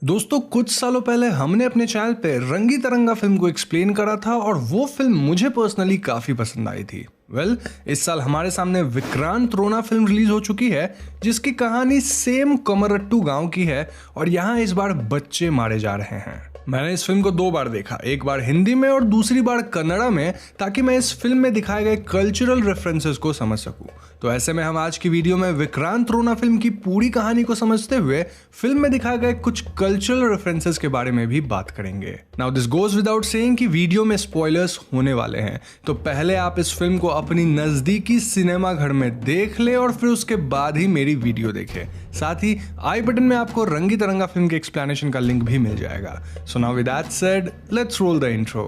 दोस्तों कुछ सालों पहले हमने अपने चैनल पे रंगी तरंगा फिल्म को एक्सप्लेन करा था और वो फिल्म मुझे पर्सनली काफी पसंद आई थी। इस साल हमारे सामने विक्रांत रोना फिल्म रिलीज हो चुकी है जिसकी कहानी सेम कमरट्टू गांव की है और यहाँ इस बार बच्चे मारे जा रहे हैं। मैंने इस फिल्म को 2 बार देखा, एक बार हिंदी में और दूसरी बार कन्नड़ा में, ताकि मैं इस फिल्म में दिखाए गए कल्चरल रेफरेंसेस को समझ सकूं। तो ऐसे में हम आज की वीडियो में विक्रांत रोना फिल्म की पूरी कहानी को समझते हुए फिल्म में दिखाए गए कुछ कल्चरल रेफरेंसेस के बारे में भी बात करेंगे। Now this goes without saying कि वीडियो में स्पॉयलर्स होने वाले हैं, तो पहले आप इस फिल्म को अपनी नजदीकी सिनेमा घर में देख लें और फिर उसके बाद ही मेरी वीडियो देखें। साथ ही आई बटन में आपको रंगी तरंगा फिल्म के एक्सप्लेनेशन का लिंक भी मिल जाएगा। So now with that said, let's roll the intro.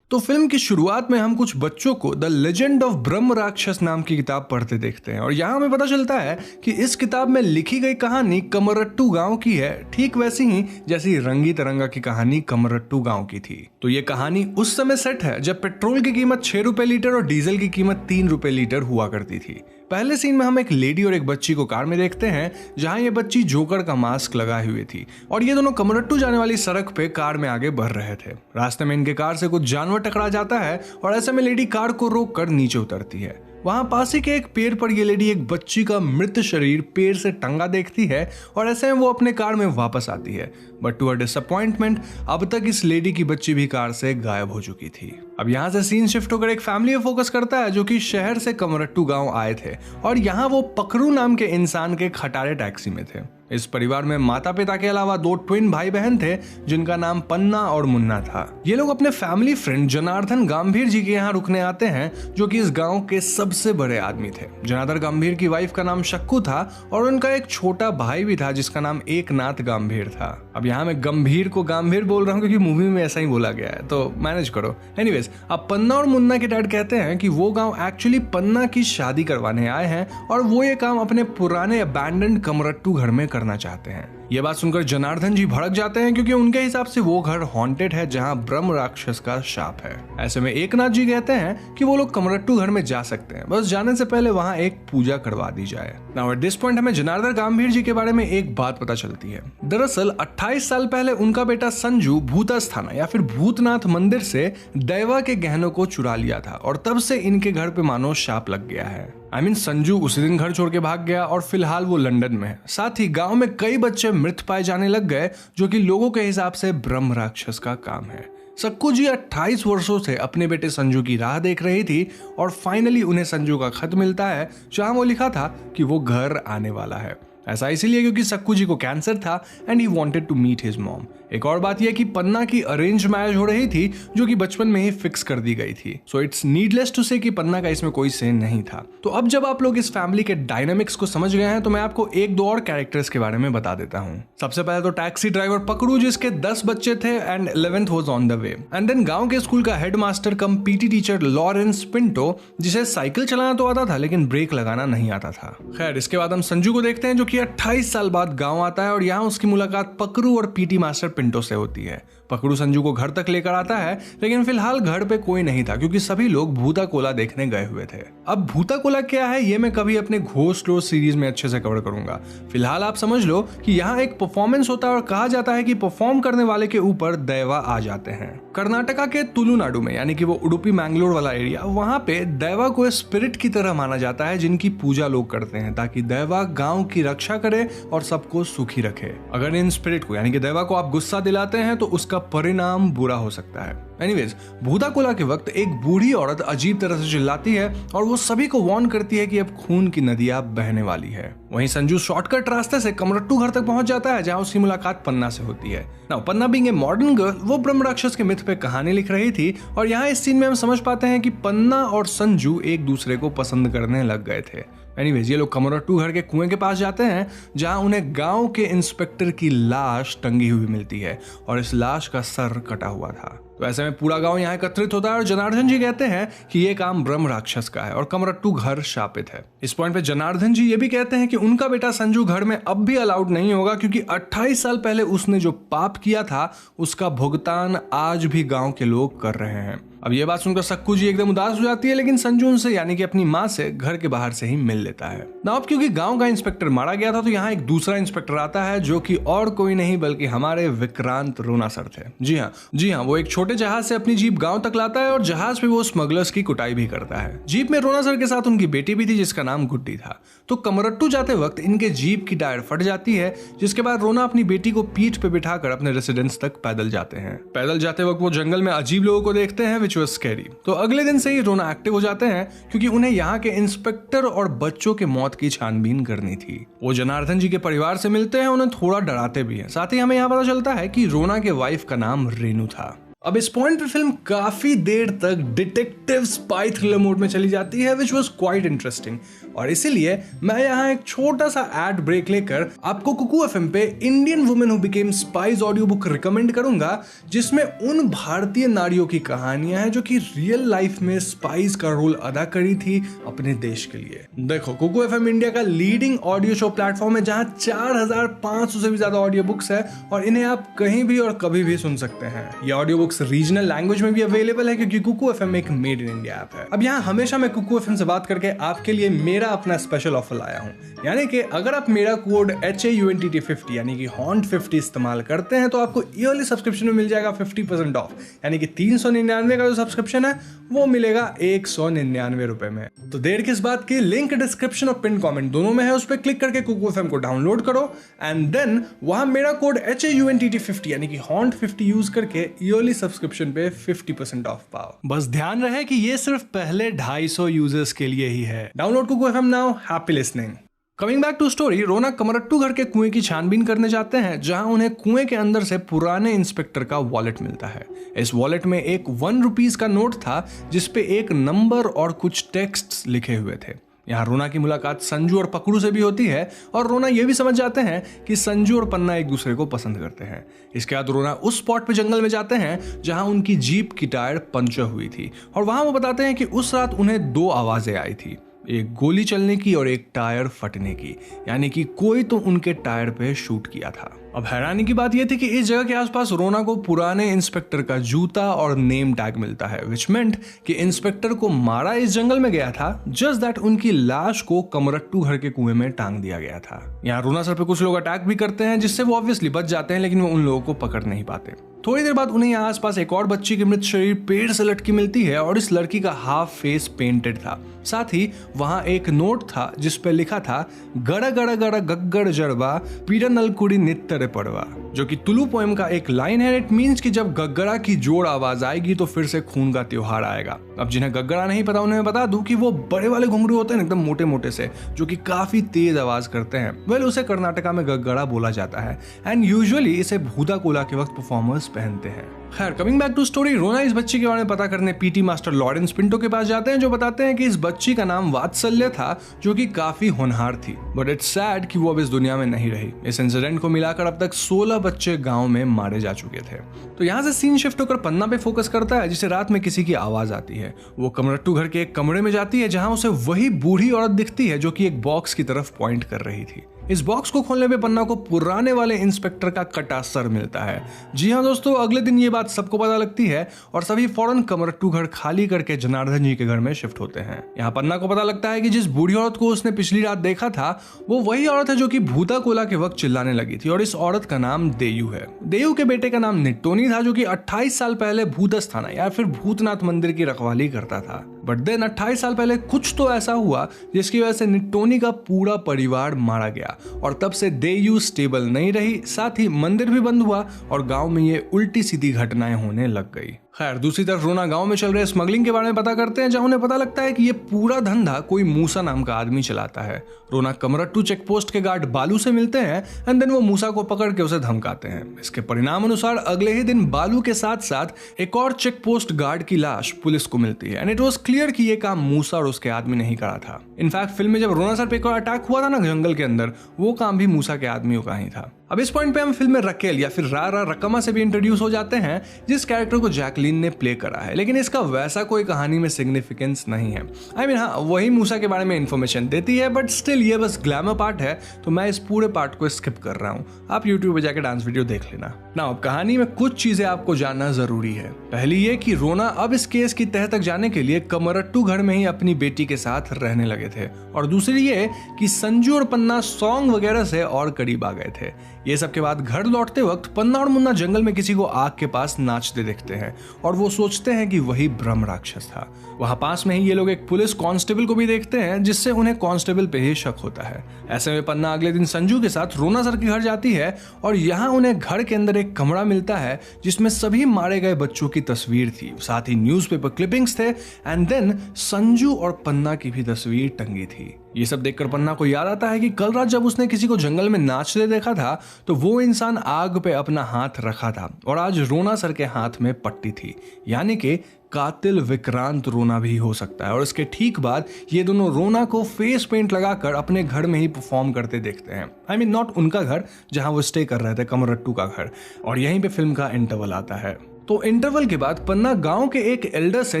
तो फिल्म की शुरुआत में हम कुछ बच्चों को द लेजेंड ऑफ ब्रह्म राक्षस नाम की किताब पढ़ते देखते हैं और यहाँ हमें पता चलता है कि इस किताब में लिखी गई कहानी कमरट्टू गांव की है, ठीक वैसी ही जैसी रंगी तरंगा की कहानी कमरट्टू गांव की थी। तो ये कहानी उस समय सेट है जब पेट्रोल की कीमत 6 रुपए लीटर और डीजल की कीमत 3 रुपए लीटर हुआ करती थी। पहले सीन में हम एक लेडी और एक बच्ची को कार में देखते हैं जहां ये बच्ची जोकर का मास्क लगाए हुए थी और ये दोनों कमरट्टू जाने वाली सड़क पे कार में आगे बढ़ रहे थे। रास्ते में इनके कार से कुछ जानवर टकरा जाता है और ऐसे में लेडी कार को रोक कर नीचे उतरती है। वहां पास ही के एक पेड़ पर ये लेडी एक बच्ची का मृत शरीर पेड़ से टंगा देखती है और ऐसे में वो अपने कार में वापस आती है। बट टू हर डिसअपॉइंटमेंट अब तक इस लेडी की बच्ची भी कार से गायब हो चुकी थी। अब यहाँ से सीन शिफ्ट होकर एक फैमिली पे फोकस करता है जो कि शहर से कमरट्टू गांव आए थे और यहाँ वो पकरू नाम के इंसान के खटारे टैक्सी में थे। इस परिवार में माता पिता के अलावा 2 ट्विन भाई बहन थे जिनका नाम पन्ना और मुन्ना था। ये लोग अपने फैमिली फ्रेंड जनार्दन गंभीर जी के यहाँ रुकने आते हैं जो कि इस गांव के सबसे बड़े आदमी थे। जनार्दन गंभीर की वाइफ का नाम शक्कू था और उनका एक छोटा भाई भी था जिसका नाम एकनाथ गंभीर था। अब यहाँ मैं गंभीर को गंभीर बोल रहा हूँ क्योंकि मूवी में ऐसा ही बोला गया है, तो मैनेज करो। एनीवेज, अब पन्ना और मुन्ना के डैड कहते हैं कि वो गांव एक्चुअली पन्ना की शादी करवाने आए हैं और वो ये काम अपने पुराने अबैंडन्ड कमरट्टू घर में करना चाहते हैं। ये बात सुनकर जनार्दन जी भड़क जाते हैं क्योंकि उनके हिसाब से वो घर हॉन्टेड है जहां ब्रह्म राक्षस का शाप है। ऐसे में एकनाथ जी कहते हैं कि वो लोग कमरट्टू घर में जा सकते हैं, बस जाने से पहले वहां एक पूजा करवा दी जाए। नाउ एट दिस पॉइंट हमें जनार्दन गंभीर जी के बारे में एक बात पता चलती है। दरअसल 28 साल पहले उनका बेटा संजू भूतस्थाना या फिर भूतनाथ मंदिर से दैवा के गहनों को चुरा लिया था और तब से इनके घर पे मानो शाप लग गया है। संजू उसी दिन घर छोड़ के भाग गया और फिलहाल वो लंदन में है। साथ ही गांव में कई बच्चे मृत पाए जाने लग गए जो कि लोगों के हिसाब से ब्रह्म राक्षस का काम है। सक्कू जी 28 वर्षों से अपने बेटे संजू की राह देख रही थी और फाइनली उन्हें संजू का खत मिलता है जहां वो लिखा था कि वो घर आने वाला है। ऐसा इसीलिए क्योंकि सक्कू जी को कैंसर था and he wanted to meet his mom. एक और बात यह कि पन्ना की अरेंज मैरिज हो रही थी जो कि बचपन में ही फिक्स कर दी गई थी। सो इट्स नीडलेस टू से कि पन्ना का इसमें कोई से नहीं था। तो अब जब आप लोग इस फैमिली के डायनामिक्स को समझ गए हैं तो मैं आपको 1-2 और कैरेक्टर्स के बारे में बता देता हूँ। सबसे पहले तो टैक्सी ड्राइवर पकड़ू जिसके 10 बच्चे थे and 11th was on the way. And then गांव के स्कूल का headmaster cum PT teacher Lawrence Pinto जिसे साइकिल चलाना तो आता था लेकिन ब्रेक लगाना नहीं आता था। खैर, इसके बाद हम संजू को देखते हैं जो कि 28 साल बाद गांव आता है और यहाँ उसकी मुलाकात पकड़ू और पीटी मास्टर पिंटो से होती है। पकड़ू संजू को घर तक लेकर आता है लेकिन फिलहाल घर पे कोई नहीं था क्योंकि सभी लोग भूता कोला देखने गए हुए थे। अब भूता कोला क्या है ये मैं कभी अपने घोस्ट स्टोर सीरीज में अच्छे से कवर करूंगा। फिलहाल आप समझ लो कि यहाँ एक परफॉर्मेंस होता है और कहा जाता है कि परफॉर्म करने वाले के ऊपर दैवा आ जाते हैं। कर्नाटका के तुलुनाडु में यानी कि वो उडुपी मैंगलोर वाला एरिया, वहां पे दैवा को स्पिरिट की तरह माना जाता है जिनकी पूजा लोग करते हैं ताकि दैवा गांव की रक्षा करे और सबको सुखी रखे। अगर इन स्पिरिट को यानी कि दैवा को आप गुस्सा दिलाते हैं तो उसका परिणाम बुरा हो सकता है। एनीवेज, भूता कोला के वक्त एक बूढ़ी औरत अजीब तरह से चिल्लाती है और वो सभी को वार्न करती है कि अब खून की नदियां बहने वाली है। वहीं संजू शॉर्टकट रास्ते से कमरट्टू घर तक पहुंच जाता है जहां उसकी मुलाकात पन्ना से होती है। Now Panna being a modern girl, वो ब्रह्म राक्षस के मिथ पे कहानी लिख रही थी और यहाँ इस सीन में हम समझ पाते हैं कि पन्ना और संजू एक दूसरे को पसंद करने लग गए थे। एनीवेज, ये लोग कमरट्टू घर के कुएं के पास जाते हैं जहां उन्हें गांव के इंस्पेक्टर की लाश टंगी हुई मिलती है और इस लाश का सर कटा हुआ था। तो ऐसे में पूरा गांव यहाँ एकत्रित होता है और जनार्दन जी कहते हैं कि ये काम ब्रह्म राक्षस का है और कमरट्टू घर शापित है। इस पॉइंट पे जनार्दन जी ये भी कहते हैं कि उनका बेटा संजू घर में अब भी अलाउड नहीं होगा, क्योंकि 28 साल पहले उसने जो पाप किया था उसका भुगतान आज भी गांव के लोग कर रहे हैं। अब ये बात सुनकर सक्कू जी एकदम उदास हो जाती है, लेकिन संजू उनसे यानी कि अपनी माँ से घर के बाहर से ही मिल लेता है। ना अब क्योंकि गांव का इंस्पेक्टर मारा गया था तो यहाँ एक दूसरा इंस्पेक्टर आता है, जो कि और कोई नहीं बल्कि हमारे विक्रांत रोना सर थे। जी हाँ, वो एक छोटे जहाज से अपनी जीप गांव तक लाता है और जहाज पे वो स्मगलर्स की कुटाई भी करता है। जीप में रोना सर के साथ उनकी बेटी भी थी जिसका नाम गुड्डी था। तो कमरट्टू जाते वक्त इनके जीप की टायर फट जाती है, जिसके बाद रोना अपनी बेटी को पीठ पे बिठाकर अपने रेसिडेंस तक पैदल जाते हैं। पैदल जाते वक्त वो जंगल में अजीब लोगों को देखते हैं, विच वाज स्कैरी। तो अगले दिन से ही रोना एक्टिव हो जाते हैं, क्योंकि उन्हें यहाँ के इंस्पेक्टर और बच्चों के मौत की छानबीन करनी थी। वो जनार्दन जी के परिवार से मिलते हैं, उन्हें थोड़ा डराते भी हैं। साथ ही हमें यहाँ पता चलता है कि रोना के वाइफ का नाम रेनू था। अब इस पॉइंट पे फिल्म काफी देर तक डिटेक्टिव स्पाई थ्रिलर मोड में चली जाती है, विच वॉज क्वाइट इंटरेस्टिंग। और इसीलिए मैं यहाँ एक छोटा सा एड ब्रेक लेकर आपको कुकू एफएम पे Indian women who became spies audio book recommend करूंगा, जिसमें उन भारतीय नारियों की कहानियां हैं जो कि रियल लाइफ में स्पाइज का रोल अदा करी थी अपने देश के लिए। देखो, कुकू एफएम इंडिया का लीडिंग ऑडियो शो प्लेटफॉर्म है, जहां 4500 से भी ज्यादा ऑडियो बुक्स है और इन्हें आप कहीं भी और कभी भी सुन सकते हैं। ये ऑडियो बुक्स रीजनल लैंग्वेज में भी अवेलेबल है, क्योंकि कुकू एफएम एक मेड इन इंडिया ऐप है। अब यहाँ हमेशा मैं कुकू एफएम से बात करके आपके लिए मेरा अपना स्पेशल ऑफर लाया हूँ, यानी कि अगर आप मेरा कोड HAUNTT50 यानी कि HAUNT50 इस्तेमाल करते हैं तो आपको ईयरली सब्सक्रिप्शन में मिल जाएगा 50% ऑफ, यानी कि 399 का जो सब्सक्रिप्शन है वो मिलेगा 199 रुपए में। तो देर किस बात की, लिंक डिस्क्रिप्शन और पिन कमेंट दोनों में है, उस पर क्लिक करके कुकू एफएम को डाउनलोड करो एंड देन वहां मेरा कोड HAUNTT50 यानी कि HAUNT50 यूज करके ईयरली सब्सक्रिप्शन पे 50% ऑफ पाओ। बस ध्यान रहे कि ये सिर्फ पहले 250 यूजर्स के लिए ही है। Download Kuku FM now. Happy listening. Coming back to story, रोना कमरट्टू घर के कुएं की छानबीन करने जाते हैं, जहां उन्हें कुएं के अंदर से पुराने इंस्पेक्टर का वॉलेट मिलता है। इस वॉलेट में एक 1 रुपीज का नोट था, जिसपे एक नंबर और कुछ टेक्स्ट लिखे हुए थे। यहाँ रोना की मुलाकात संजू और पकड़ू से भी होती है और रोना ये भी समझ जाते हैं कि संजू और पन्ना एक दूसरे को पसंद करते हैं। इसके बाद रोना उस स्पॉट पे जंगल में जाते हैं जहां उनकी जीप की टायर पंचर हुई थी और वहां वो बताते हैं कि उस रात उन्हें 2 आवाजें आई थी, एक गोली चलने की और एक टायर फटने की, यानी कि कोई तो उनके टायर पे शूट किया था। अब हैरानी की बात यह थी कि इस जगह के आसपास रोना को पुराने इंस्पेक्टर का जूता और नेम टैग मिलता है, विच मेंट कि इंस्पेक्टर को मारा इस जंगल में गया था, जस्ट दैट उनकी लाश को कमरट्टू घर के कुएं में टांग दिया गया था। यहाँ रोना सर पे कुछ लोग अटैक भी करते हैं, जिससे वो ऑब्वियसली बच जाते हैं, लेकिन वो उन लोगों को पकड़ नहीं पाते। थोड़ी देर बाद उन्हें यहाँ आसपास एक और बच्ची की मृत शरीर पेड़ से लटकी मिलती है और इस लड़की का हाफ फेस पेंटेड था। साथ ही वहां एक नोट था जिस पे लिखा था गड़ गड़ गड़ गग्गड़ जड़बा पीड़ा नलकुड़ी नित्तरे पड़वा, जो कि तुलु पोएम का एक लाइन है। इट मींस कि जब गग्गड़ा की जोड़ आवाज आएगी तो फिर से खून का त्योहार आएगा। अब जिन्हें गग्गड़ा नहीं पता उन्हें बता दूं कि वो बड़े वाले घुंघरू होते हैं एकदम मोटे मोटे से, जो कि काफी तेज आवाज करते हैं। वेल उसे कर्नाटका में गग्गड़ा बोला जाता है एंड यूजुअली इसे भूता कोला के वक्त परफॉर्मर्स पहनते हैं। खैर, कमिंग बैक टू स्टोरी, रोना इस बच्ची के बारे में पता करने पीटी मास्टर लॉरेंस पिंटो के पास जाते हैं, जो बताते हैं कि इस बच्ची का नाम वात्सल्य था, जो कि काफी होनहार थी, बट इट्स सैड कि वो अब इस दुनिया में नहीं रही। इस इंसिडेंट को मिलाकर अब तक 16 बच्चे गांव में मारे जा चुके थे। तो यहाँ से सीन शिफ्ट होकर पन्ना पे फोकस करता है, जिसे रात में किसी की आवाज आती है। वो कमरट्टू घर के एक कमरे में जाती है, जहां उसे वही बूढ़ी औरत दिखती है जो कि एक बॉक्स की तरफ पॉइंट कर रही थी। इस बॉक्स को खोलने पे पन्ना को पुराने वाले इंस्पेक्टर का कटा सर मिलता है। जी हाँ दोस्तों, अगले दिन ये बात सबको पता लगती है और सभी फौरन कमरट्टू घर खाली करके जनार्दन जी के घर में शिफ्ट होते हैं। यहाँ पन्ना को पता लगता है कि जिस बूढ़ी औरत को उसने पिछली रात देखा था वो वही औरत है जो कि भूता कोला के वक्त चिल्लाने लगी थी, और इस औरत का नाम देयू है। देयू के बेटे का नाम निट्टोनी था, जो कि 28 साल पहले भूतस्थाना या फिर भूतनाथ मंदिर की रखवाली करता था। बट देन 28 साल पहले कुछ तो ऐसा हुआ जिसकी वजह से निट्टोनी का पूरा परिवार मारा गया और तब से देयू स्टेबल नहीं रही, साथ ही मंदिर भी बंद हुआ और गांव में ये उल्टी सीधी घटनाएं होने लग गई। खैर, दूसरी तरफ रोना गांव में चल रहे स्मगलिंग के बारे में पता करते हैं, जहां उन्हें पता लगता है कि ये पूरा धंधा कोई मूसा नाम का आदमी चलाता है। रोना कमरट्टू चेक पोस्ट के गार्ड बालू से मिलते हैं एंड देन वो मूसा को पकड़ के उसे धमकाते हैं। इसके परिणाम अनुसार अगले ही दिन बालू के साथ साथ एक और चेक पोस्ट गार्ड की लाश पुलिस को मिलती है एंड इट वाज क्लियर कि ये काम मूसा और उसके आदमी नहीं करा था। इनफैक्ट फिल्म में जब रोना सर पे एक और अटैक हुआ था ना जंगल के अंदर, वो काम भी मूसा के आदमियों का ही था। अब इस पॉइंट पे हम फिल्म में रकेल या फिर रारा रकमा से भी इंट्रोड्यूस हो जाते हैं, जिस कैरेक्टर को जैकलीन ने प्ले करा है, लेकिन इसका वैसा कोई कहानी में सिग्निफिकेंस नहीं है। आई मीन हाँ, वही मूसा के बारे में इंफॉर्मेशन देती है, बट स्टिल ये बस ग्लैमर पार्ट है, तो मैं इस पूरे पार्ट को स्किप कर रहा हूँ। आप यूट्यूब पे जाकर डांस वीडियो देख लेना। ना अब कहानी में कुछ चीजें आपको जानना जरूरी है। पहली ये कि रोना अब इस केस की तह तक जाने के लिए कमरट्टू घर में ही अपनी बेटी के साथ रहने लगे थे, और दूसरी ये कि संजू और पन्ना सॉन्ग वगैरह से और करीब आ गए थे। ये सब के बाद घर लौटते वक्त पन्ना और मुन्ना जंगल में किसी को आग के पास नाचते देखते हैं, और वो सोचते हैं कि वही ब्रह्म राक्षस था। वहां पास में ही ये लोग एक पुलिस कांस्टेबल को भी देखते हैं, जिससे उन्हें कांस्टेबल पे ही शक होता है। ऐसे में पन्ना अगले दिन संजू के साथ रोना सर के घर जाती है, और यहाँ उन्हें घर के अंदर एक कमरा मिलता है जिसमें सभी मारे गए बच्चों की तस्वीर थी, साथ ही न्यूज़पेपर क्लिपिंग्स थे, एंड देन संजू और पन्ना की भी तस्वीर टंगी थी। ये सब देखकर पन्ना को याद आता है कि कल रात जब उसने किसी को जंगल में नाचते देखा था, तो वो इंसान आग पे अपना हाथ रखा था, और आज रोना सर के हाथ में पट्टी थी, यानी कि कातिल विक्रांत रोना भी हो सकता है। और इसके ठीक बाद ये दोनों रोना को फेस पेंट लगाकर अपने घर में ही परफॉर्म करते देखते हैं। आई मीन नॉट उनका घर जहां वो स्टे कर रहे थे, कमरट्टू का घर। और यहीं पे फिल्म का इंटरवल आता है। तो इंटरवल के बाद पन्ना गांव के एक एल्डर से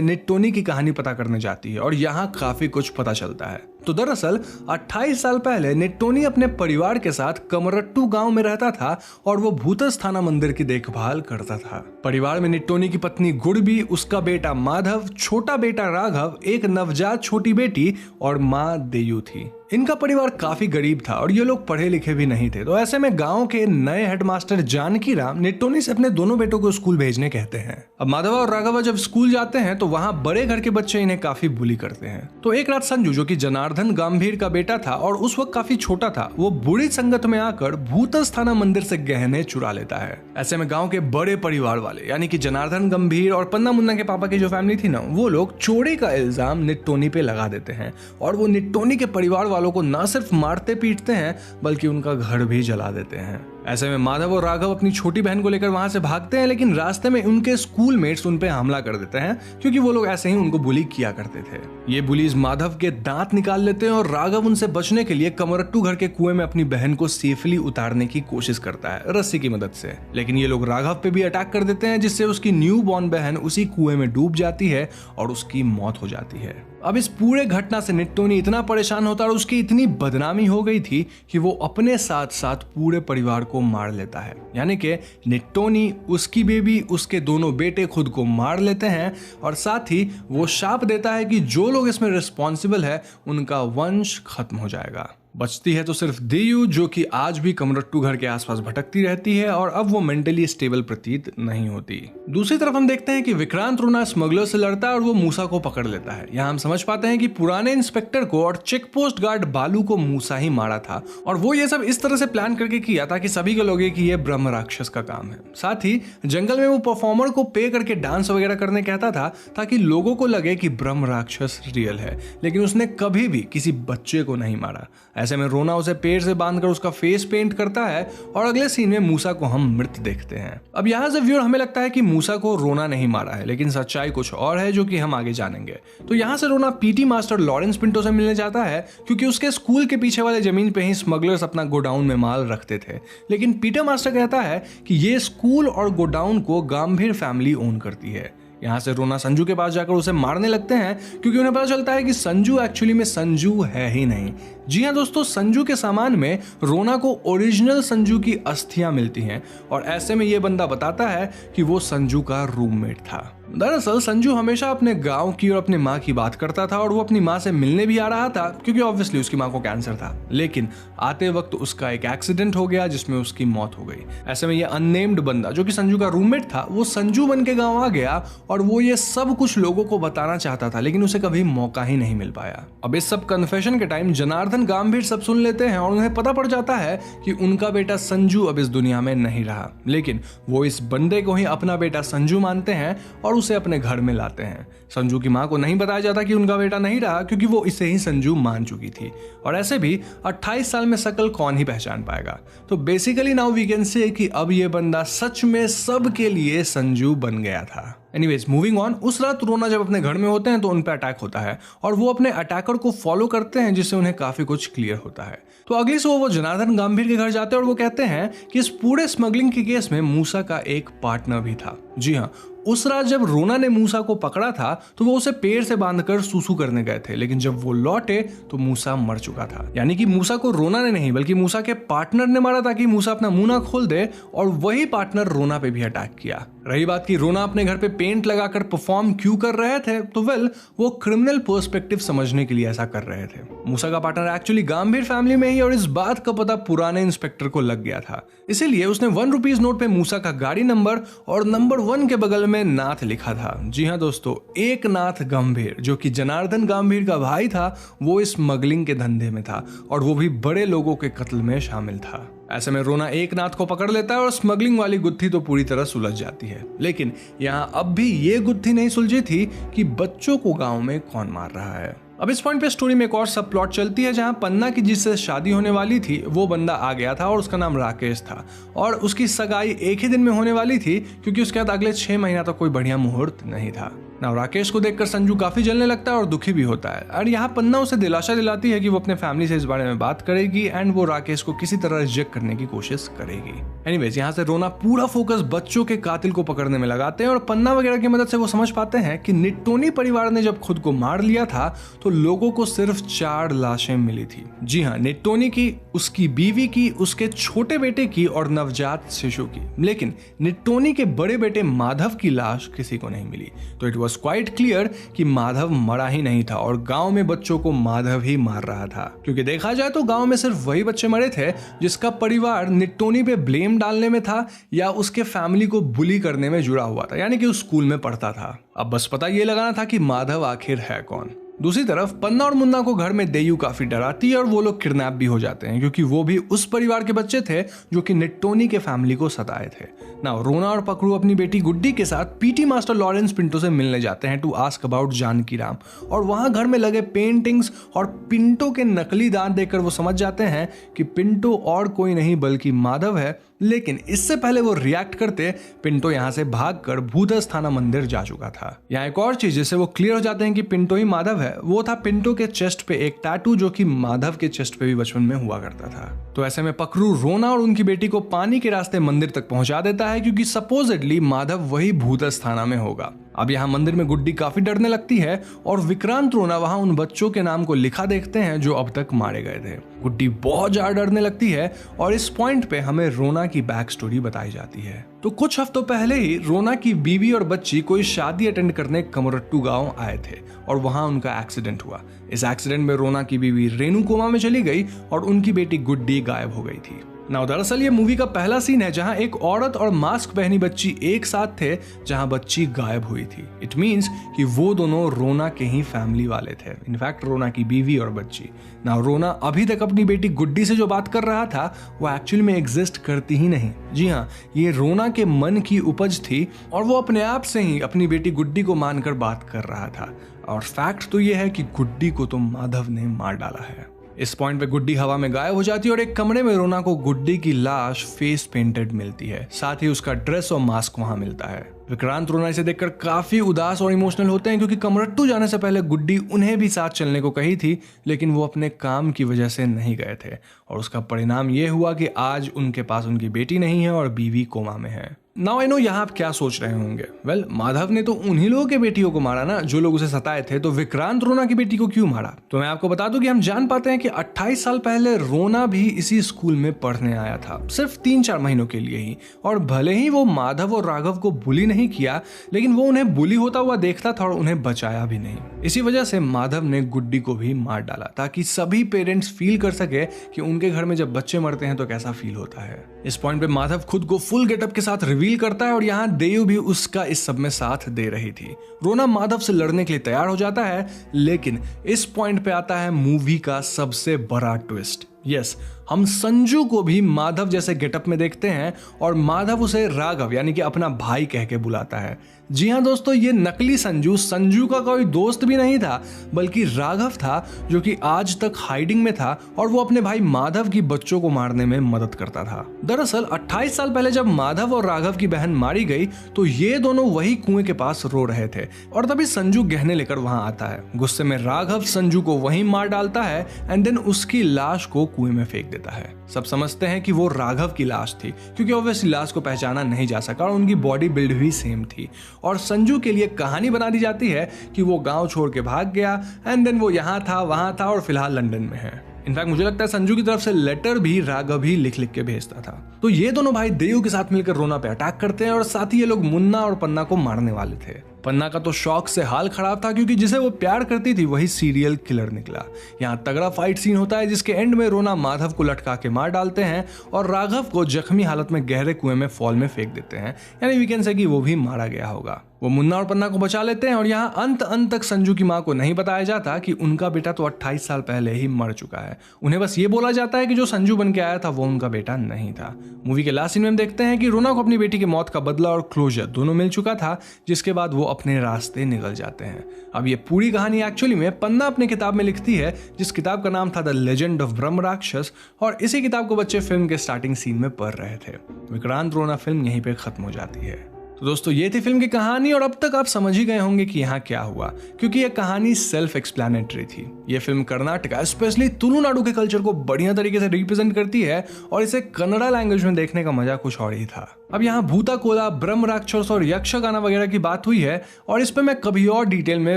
निट्टोनी की कहानी पता करने जाती है, और यहाँ काफी कुछ पता चलता है। तो दरअसल 28 साल पहले निट्टोनी अपने परिवार के साथ कमरट्टू गांव में रहता था, और वो भूतस्थाना मंदिर की देखभाल करता था। परिवार में निट्टोनी की पत्नी गुड़बी, उसका बेटा माधव, छोटा बेटा राघव, एक नवजात छोटी बेटी और माँ देयू थी। इनका परिवार काफी गरीब था, और ये लोग पढ़े लिखे भी नहीं थे। तो ऐसे में गांव के नए हेडमास्टर जानकी राम निट्टोनी से अपने दोनों बेटों को स्कूल भेजने कहते हैं। अब माधव और राघव जब स्कूल जाते हैं तो वहां बड़े घर के बच्चे इन्हें काफी बुली करते हैं। तो एक रात संजू, जो कि जनार्दन गंभीर का बेटा था और उस वक्त काफी छोटा था, वो बुरी संगत में आकर भूतस्थाना मंदिर से गहने चुरा लेता है। ऐसे में गांव के बड़े परिवार वाले यानी कि जनार्दन गंभीर और पन्ना मुन्ना के पापा की जो फैमिली थी ना, वो लोग चोरी का इल्जाम निट्टोनी पे लगा देते हैं, और वो निट्टोनी के परिवार वालों को ना सिर्फ मारते पीटते हैं बल्कि उनका घर भी जला देते हैं। ऐसे में माधव और राघव अपनी छोटी बहन को लेकर वहां से भागते हैं, लेकिन रास्ते में उनके स्कूलमेट्स उन पे हमला कर देते हैं, क्योंकि वो लोग ऐसे ही उनको बुली किया करते थे। ये बुलीज माधव के दांत निकाल लेते हैं, और राघव उनसे बचने के लिए कमरट्टू घर के कुएं में अपनी बहन को सेफली उतारने की कोशिश करता है रस्सी की मदद से। लेकिन ये लोग राघव पे भी अटैक कर देते हैं, जिससे उसकी न्यू बॉर्न बहन उसी कुएं में डूब जाती है और उसकी मौत हो जाती है। अब इस पूरे घटना से निट्टोनी इतना परेशान होता है और उसकी इतनी बदनामी हो गई थी कि वो अपने साथ साथ पूरे परिवार को मार लेता है। यानी कि निट्टोनी, उसकी बेबी, उसके दोनों बेटे खुद को मार लेते हैं, और साथ ही वो शाप देता है कि जो लोग इसमें रिस्पॉन्सिबल है उनका वंश खत्म हो जाएगा। बचती है तो सिर्फ देयू, जो कि आज भी कमरट्टू घर के आसपास भटकती रहती है, और अब वो मेंटली स्टेबल प्रतीत नहीं होती। दूसरी तरफ हम देखते हैं कि विक्रांत रोना स्मगलर से लड़ता है और वो मूसा को पकड़ लेता है। यहाँ हम समझ पाते हैं कि पुराने इंस्पेक्टर को और चेक पोस्ट गार्ड बालू को मूसा ही मारा था, और वो ये सब इस तरह से प्लान करके किया था कि सभी को लगे कि ये ब्रह्म राक्षस का काम है। साथ ही जंगल में वो परफॉर्मर को पे करके डांस वगैरह करने कहता था, ताकि लोगों को लगे कि ब्रह्म राक्षस रियल है, लेकिन उसने कभी भी किसी बच्चे को नहीं मारा। ऐसे में रोना उसे पेड़ से बांधकर उसका फेस पेंट करता है, और अगले सीन में मूसा को हम मृत देखते हैं। अब यहाँ से व्यूअर हमें लगता है कि मूसा को रोना नहीं मारा है, लेकिन सच्चाई कुछ और है, जो कि हम आगे जानेंगे। तो यहाँ से रोना पीटी मास्टर लॉरेंस पिंटो से मिलने जाता है, क्योंकि उसके स्कूल के पीछे वाले जमीन पे ही स्मगलर्स अपना गोडाउन में माल रखते थे। लेकिन पीटर मास्टर कहता है कि ये स्कूल और गोडाउन को गंभीर फैमिली ओन करती है। यहाँ से रोना संजू के पास जाकर उसे मारने लगते हैं, क्योंकि उन्हें पता चलता है कि संजू एक्चुअली में संजू है ही नहीं। जी हाँ दोस्तों, संजू के सामान में रोना को ओरिजिनल संजू की अस्थियां मिलती हैं, और ऐसे में ये बंदा बताता है कि वो संजू का रूममेट था। दरअसल संजू हमेशा अपने गांव की और अपनी माँ की बात करता था, और वो अपनी माँ से मिलने भी आ रहा था, क्योंकि ऑब्वियसली उसकी माँ को कैंसर था। लेकिन आते वक्त उसका एक एक्सीडेंट हो गया जिसमें उसकी मौत हो गई। ऐसे में ये अननेम्ड बंदा, जो कि संजू का रूममेट था, वो संजू बन के गाँव आ गया, और वो ये सब कुछ लोगों को बताना चाहता था, लेकिन उसे कभी मौका ही नहीं मिल पाया। अब इस सब कन्फेशन के टाइम जनार्दन गंभीर सब सुन लेते हैं, और उन्हें पता पड़ जाता है कि उनका बेटा संजू अब इस दुनिया में नहीं रहा। लेकिन वो इस बंदे को ही अपना बेटा संजू मानते हैं और उसे अपने घर में लाते हैं। संजू की मां को नहीं बताया जाता कि उनका बेटा नहीं रहा, क्योंकि वो इसे ही संजू मान चुकी थी, और ऐसे भी 28 साल में शकल कौन ही पहचान पाएगा। तो basically now we can say कि अब ये बंदा सच में सबके लिए संजू बन गया था। एनीवेज मूविंग ऑन, उस रात रोना जब अपने घर में होते हैं तो उन पर अटैक होता है और वो अपने अटैकर को फॉलो करते हैं, जिससे उन्हें काफी कुछ क्लियर होता है। तो अगली सुबह वो जनार्दन गंभीर के घर जाते हैं और वो कहते हैं कि इस पूरे स्मगलिंग के केस में मूसा का एक पार्टनर भी था। जी हाँ, उस रात जब रोना ने मूसा को पकड़ा था तो वो उसे पेड़ से बांधकर सूसू करने गए थे, लेकिन जब वो लौटे तो मूसा मर चुका था। यानी कि मूसा को रोना ने नहीं बल्कि मूसा के पार्टनर ने मारा ताकि मूसा अपना मुंह ना खोल दे, और वही पार्टनर रोना पे भी अटैक किया। रही बात की रोना अपने घर पे पेंट लगाकर परफॉर्म क्यों कर रहे थे, तो वेल वो क्रिमिनल पर्सपेक्टिव समझने के लिए ऐसा कर रहे थे। मूसा का पार्टनर एक्चुअली गंभीर फैमिली में ही, और इस बात का पता पुराने इंस्पेक्टर को लग गया था, इसीलिए उसने ₹1 नोट पे मूसा का गाड़ी नंबर और नंबर 1 के बगल में नाथ लिखा था। जी हाँ दोस्तों, एक नाथ गंभीर जो कि जनार्दन गंभीर का भाई था, वो इस स्मगलिंग के धंधे में था और वो भी बड़े लोगों के कत्ल में शामिल था। ऐसे में रोना एक नाथ को पकड़ लेता है और स्मगलिंग वाली गुत्थी तो पूरी तरह सुलझ जाती है। लेकिन यहाँ अब भी ये गुत्थी नहीं सुलझी थी कि बच्चों को गांव में कौन मार रहा है। अब इस पॉइंट पे स्टोरी में एक और सब प्लॉट चलती है, जहां पन्ना की जिससे शादी होने वाली थी वो बंदा आ गया था और उसका नाम राकेश था, और उसकी सगाई एक ही दिन में होने वाली थी क्योंकि उसके बाद अगले 6 महीना तक कोई बढ़िया मुहूर्त नहीं था ना। राकेश को देखकर संजू काफी जलने लगता है और दुखी भी होता है, और यहाँ पन्ना उसे दिलासा दिलाती है कि वो अपने फैमिली से इस बारे में बात करेगी एंड वो राकेश को किसी तरह रिजेक्ट करने की कोशिश करेगी। एनीवेज यहाँ से रोना पूरा फोकस बच्चों के कातिल को पकड़ने में लगाते हैं, और पन्ना वगैरह की मदद से वो समझ पाते हैं कि निट्टोनी परिवार ने जब खुद को मार लिया था तो लोगों को सिर्फ 4 लाशें मिली थी। जी हाँ, निट्टोनी की, उसकी बीवी की, उसके छोटे बेटे की और नवजात शिशु की, लेकिन निट्टोनी के बड़े बेटे माधव की लाश किसी को नहीं मिली। तो इट वॉज क्वाइट क्लियर कि माधव मरा ही नहीं था और गांव में बच्चों को माधव ही मार रहा था, क्योंकि देखा जाए तो गांव में सिर्फ वही बच्चे मरे थे जिसका परिवार निट्टोनी पे ब्लेम डालने में था या उसके फैमिली को बुली करने में जुड़ा हुआ था, यानी कि उस स्कूल में पढ़ता था। अब बस पता ये लगाना था कि माधव आखिर है कौन। दूसरी तरफ पन्ना और मुन्ना को घर में देयू काफी डराती है और वो लोग किडनैप भी हो जाते हैं, क्योंकि वो भी उस परिवार के बच्चे थे जो कि निट्टोनी के फैमिली को सताए थे ना। रोना और पकड़ू अपनी बेटी गुड्डी के साथ पीटी मास्टर लॉरेंस पिंटो से मिलने जाते हैं to ask about Janaki Ram, और वहां घर में लगे पेंटिंग्स और पिंटो के नकली दांत देखकर वो समझ जाते हैं कि पिंटो और कोई नहीं बल्कि माधव है। लेकिन इससे पहले वो रिएक्ट करते पिंटो यहाँ से भागकर भूतस्थाना मंदिर जा चुका था। यहाँ एक और चीज जिससे वो क्लियर हो जाते हैं कि पिंटो ही माधव है, वो था पिंटो के चेस्ट पे एक टैटू जो कि माधव के चेस्ट पे भी बचपन में हुआ करता था। तो ऐसे में पकड़ू रोना और उनकी बेटी को पानी के रास्ते मंदिर तक पहुंचा देता है, क्योंकि सपोजिटली माधव वही भूतस्थाना में होगा। अब यहाँ मंदिर में गुड्डी काफी डरने लगती है और विक्रांत रोना वहां उन बच्चों के नाम को लिखा देखते हैं जो अब तक मारे गए थे। गुड्डी बहुत ज्यादा डरने लगती है और इस पॉइंट पे हमें रोना की बैक स्टोरी बताई जाती है। तो कुछ हफ्तों पहले ही रोना की बीवी और बच्ची कोई शादी अटेंड करने कमरट्टू गांव आए थे और वहां उनका एक्सीडेंट हुआ। इस एक्सीडेंट में रोना की बीवी रेनू कोमा में चली गई और उनकी बेटी गुड्डी गायब हो गई थी। नाउ दरअसल ये मूवी का पहला सीन है जहां एक औरत और मास्क पहनी बच्ची एक साथ थे जहां बच्ची गायब हुई थी। इट मींस कि वो दोनों रोना के ही फैमिली वाले थे, इनफैक्ट रोना की बीवी और बच्ची। नाउ रोना अभी तक अपनी बेटी गुड्डी से जो बात कर रहा था वो एक्चुअली में एग्जिस्ट करती ही नहीं। जी हाँ, ये रोना के मन की उपज थी और वो अपने आप से ही अपनी बेटी गुड्डी को मानकर बात कर रहा था। और फैक्ट तो ये है कि गुड्डी को तो माधव ने मार डाला है। इस पॉइंट पे गुड्डी हवा में गायब हो जाती है और एक कमरे में रोना को गुड्डी की लाश फेस पेंटेड मिलती है, साथ ही उसका ड्रेस और मास्क वहां मिलता है। विक्रांत रोना इसे देखकर काफी उदास और इमोशनल होते हैं, क्योंकि कमरट्टू जाने से पहले गुड्डी उन्हें भी साथ चलने को कही थी, लेकिन वो अपने काम की वजह से नहीं गए थे और उसका परिणाम ये हुआ कि आज उनके पास उनकी बेटी नहीं है और बीवी कोमा में है। नाउ आई नो यहाँ आप क्या सोच रहे होंगे, वेल माधव ने तो उन्हीं लोगों के बेटियों को मारा ना जो लोग उसे सताए थे, तो विक्रांत रोना की बेटी को क्यों मारा? तो मैं आपको बता दूं कि हम जान पाते हैं कि 28 साल पहले रोना भी इसी स्कूल में पढ़ने आया था, सिर्फ 3-4 महीनों के लिए ही। और भले ही वो माधव और राघव को बुली नहीं किया, लेकिन वो उन्हें बुली होता हुआ देखता था और उन्हें बचाया भी नहीं। इसी वजह से माधव ने गुड्डी को भी मार डाला ताकि सभी पेरेंट्स फील कर सके कि उनके घर में जब बच्चे मरते हैं तो कैसा फील होता है। इस पॉइंट पे माधव खुद को फुल गेटअप के साथ रिवील करता है और यहाँ देयू भी उसका इस सब में साथ दे रही थी। रोना माधव से लड़ने के लिए तैयार हो जाता है, लेकिन इस पॉइंट पे आता है मूवी का सबसे बड़ा ट्विस्ट। यस, हम संजू को भी माधव जैसे गेटअप में देखते हैं और माधव उसे राघव यानी कि अपना भाई कह के बुलाता है। जी हाँ दोस्तों, ये नकली संजू का कोई दोस्त भी नहीं था, बल्कि राघव था, जो कि आज तक हाइडिंग में था और वो अपने भाई माधव की बच्चों को मारने में मदद करता था। दरअसल 28 साल पहले जब माधव और राघव की बहन मारी गई तो ये दोनों वही कुएं के पास रो रहे थे और तभी संजू गहने लेकर वहां आता है। गुस्से में राघव संजू को वहीं मार डालता है एंड देन उसकी लाश को कुएं में फेंक देता है। सब समझते हैं कि वो राघव की लाश थी, क्योंकि ऑब्वियसली लाश को पहचाना नहीं जा सका और उनकी बॉडी बिल्ड भी सेम थी। और संजू के लिए कहानी बना दी जाती है कि वो गांव छोड़ के भाग गया एंड देन वो यहाँ था वहां था और फिलहाल लंदन में है। इनफैक्ट मुझे लगता है संजू की तरफ से लेटर भी राघव ही लिख के भेजता था। तो ये दोनों भाई देव के साथ मिलकर रोना पे अटैक करते हैं और साथ ही ये लोग मुन्ना और पन्ना को मारने वाले थे। पन्ना का तो शौक से हाल खराब था, क्योंकि जिसे वो प्यार करती थी वही सीरियल किलर निकला। यहाँ तगड़ा फाइट सीन होता है जिसके एंड में रोना माधव को लटका के मार डालते हैं और राघव को जख्मी हालत में गहरे कुएं में फॉल में फेंक देते हैं, यानी वी कैन से कि वो भी मारा गया होगा। वो मुन्ना और पन्ना को बचा लेते हैं और यहाँ अंत तक संजू की माँ को नहीं बताया जाता कि उनका बेटा तो 28 साल पहले ही मर चुका है। उन्हें बस ये बोला जाता है कि जो संजू बन के आया था वो उनका बेटा नहीं था। मूवी के लास्ट सीन में हम देखते हैं कि रोना को अपनी बेटी की मौत का बदला और क्लोजर दोनों मिल चुका था, जिसके बाद वो अपने रास्ते निकल जाते हैं। अब ये पूरी कहानी एक्चुअली में पन्ना अपनी किताब में लिखती है, जिस किताब का नाम था द लेजेंड ऑफ ब्रह्म राक्षस, और इसी किताब को बच्चे फिल्म के स्टार्टिंग सीन में पढ़ रहे थे। विक्रांत रोना फिल्म यहीं पे खत्म हो जाती है। तो दोस्तों ये थी फिल्म की कहानी और अब तक आप समझ ही गए होंगे कि यहाँ क्या हुआ, क्योंकि यह कहानी सेल्फ एक्सप्लेनेटरी थी। यह फिल्म कर्नाटका स्पेशली तुलुनाडु के कल्चर को बढ़िया तरीके से रिप्रेजेंट करती है और इसे कन्नड़ा लैंग्वेज में देखने का मजा कुछ और ही था। अब यहाँ भूता कोला, ब्रह्म राक्षस और यक्षगाना वगैरह की बात हुई है और इस पे मैं कभी और डिटेल में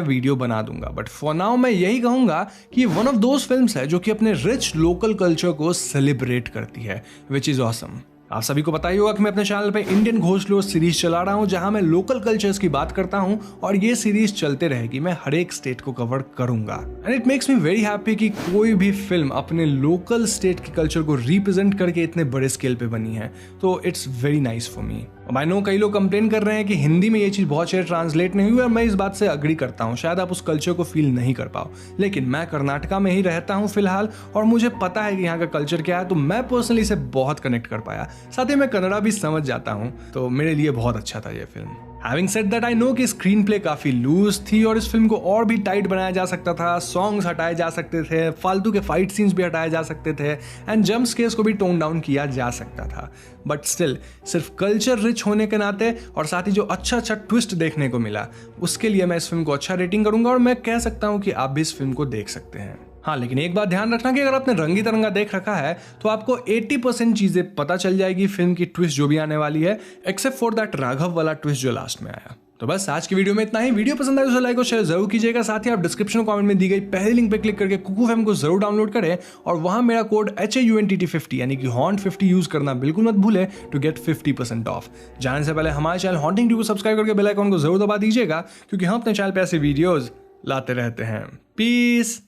वीडियो बना दूंगा, बट फॉर नाउ मैं यही कहूंगा कि वन ऑफ दोज फिल्म्स है जो कि अपने रिच लोकल कल्चर को सेलिब्रेट करती है, विच इज ऑसम। आप सभी को पता ही होगा कि मैं अपने चैनल पे इंडियन घोषलोर सीरीज चला रहा हूं, जहां मैं लोकल कल्चर्स की बात करता हूं और ये सीरीज चलते रहेगी। मैं हर एक स्टेट को कवर करूंगा and it makes me very happy कि कोई भी फिल्म अपने लोकल स्टेट के कल्चर को रिप्रेजेंट करके इतने बड़े स्केल पे बनी है, तो it's very nice for me. I know कई लोग कंप्लेन कर रहे हैं कि हिंदी में ये चीज बहुत शेयर ट्रांसलेट नहीं हुई और मैं इस बात से अग्री करता हूँ। शायद आप उस कल्चर को फील नहीं कर पाओ, लेकिन मैं कर्नाटका में ही रहता हूँ फिलहाल और मुझे पता है कि यहाँ का कल्चर क्या है, तो मैं पर्सनली इसे बहुत कनेक्ट कर पाया। साथ ही मैं कन्नड़ा भी समझ जाता हूँ, तो मेरे लिए बहुत अच्छा था ये film. Having said that, I know कि स्क्रीन प्ले काफी लूज थी और इस फिल्म को और भी टाइट बनाया जा सकता था। सॉन्ग्स हटाए जा सकते थे, फालतू के फाइट सीन्स भी हटाए जा सकते थे एंड जंप स्केयर्स को भी टोन डाउन किया जा सकता था, बट स्टिल सिर्फ कल्चर रिच होने के नाते और साथ ही जो अच्छा ट्विस्ट देखने को मिला, उसके लिए मैं इस फिल्म को अच्छा रेटिंग करूंगा और मैं कह सकता हूं कि आप भी इस फिल्म को देख सकते हैं। हाँ, लेकिन एक बात ध्यान रखना कि अगर आपने रंगी तरंगा देख रखा है तो आपको 80% चीजें पता चल जाएगी फिल्म की ट्विस्ट जो भी आने वाली है, एक्सेप्ट फॉर दैट राघव वाला ट्विस्ट जो लास्ट में आया। तो बस आज की वीडियो में इतना ही। वीडियो पसंद आए तो लाइक और शेयर जरूर कीजिएगा। साथ ही आप डिस्क्रिप्शन कमेंट में दी गई पहले लिंक पे क्लिक करके कुकू फैम को जरूर डाउनलोड करें और वहां मेरा कोड HAUNTT50 यानी कि HAUNT50 यूज करना बिल्कुल मत भूले टू गेट 50% ऑफ। जाने से पहले हमारे चैनल हॉन्टिंग को सब्सक्राइब करके बेल आइकन को जरूर दबा दीजिएगा, क्योंकि हम अपने चैनल पे ऐसे वीडियोज लाते रहते हैं। पीस।